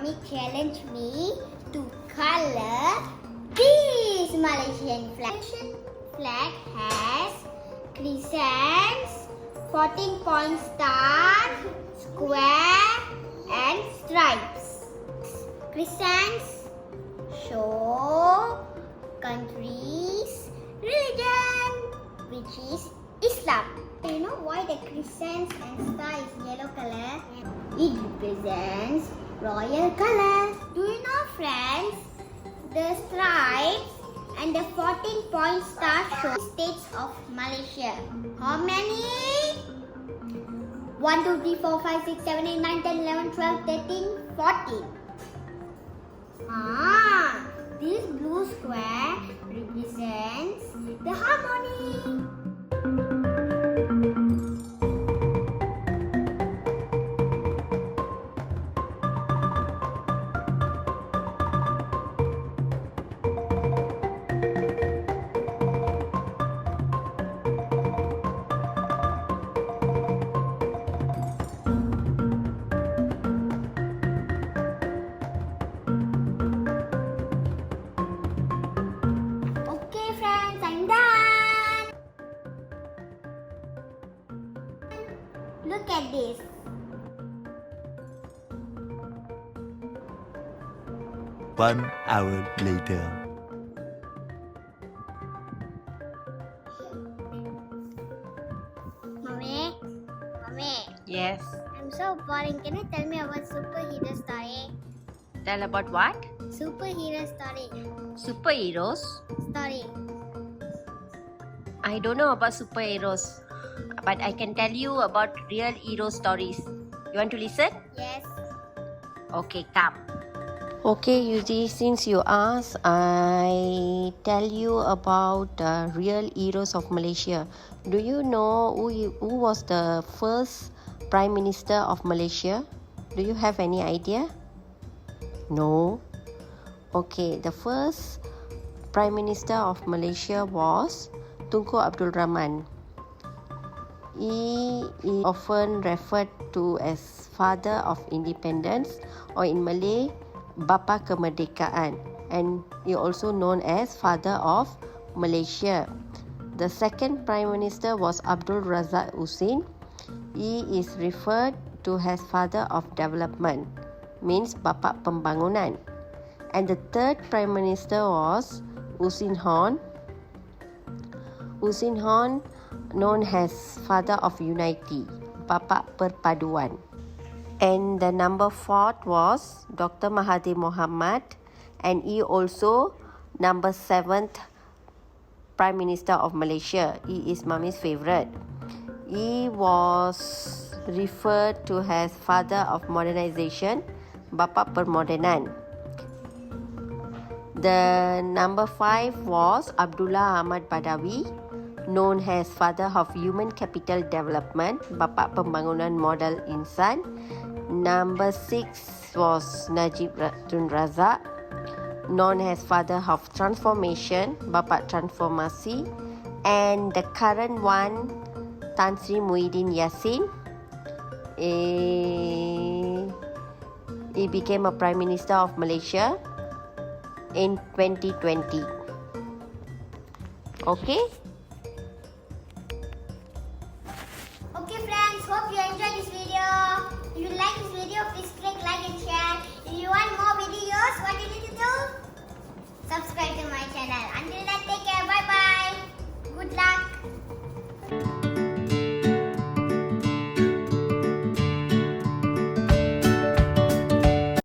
Mommy challenged me to color this Malaysian flag. Malaysian flag has crescents, 14-point star, square, and stripes. Crescents show country's religion, which is Islam. You know why the crescent and star is yellow color? It represents royal colors. Do you know, friends? The stripes and the 14-point star show states of Malaysia. How many? 1, 2, 3, 4, 5, 6, 7, 8, 9, 10, 11, 12, 13, 14. This blue square represents the harmony. Look at this. One hour later. Mommy? Yes. I'm so boring. Can you tell me about superhero story? Tell about what? Superhero story. Superheroes? Story. I don't know about superheroes, but I can tell you about real hero stories. You want to listen? Yes. Okay, come. Okay, Yuji, since you asked, I tell you about the real heroes of Malaysia. Do you know who was the first Prime Minister of Malaysia? Do you have any idea? No? Okay, the first Prime Minister of Malaysia was Tunku Abdul Rahman. He is often referred to as Father of Independence, or in Malay, Bapa Kemerdekaan, and he also known as Father of Malaysia. The second Prime Minister was Abdul Razak Husin. He is referred to as Father of Development, means Bapa Pembangunan. And the third Prime Minister was Husin Hon. Husin Hon, known as Father of Unity, Bapa Perpaduan. And the number 4 was Dr. Mahathir Mohamad, and he also number 7th Prime Minister of Malaysia. He is Mummy's favourite. He was referred to as Father of Modernisation, Bapa Permodenan. The number 5 was Abdullah Ahmad Badawi, known as Father of Human Capital Development, Bapa Pembangunan Modal Insan. Number 6 was Najib Tun Razak, known as Father of Transformation, Bapa Transformasi. And the current one, Tan Sri Muhyiddin Yassin. He became a Prime Minister of Malaysia in 2020. Okay? Okay friends, hope you enjoyed this video. If you like this video, please click like and share. If you want more videos, what you need to do? Subscribe.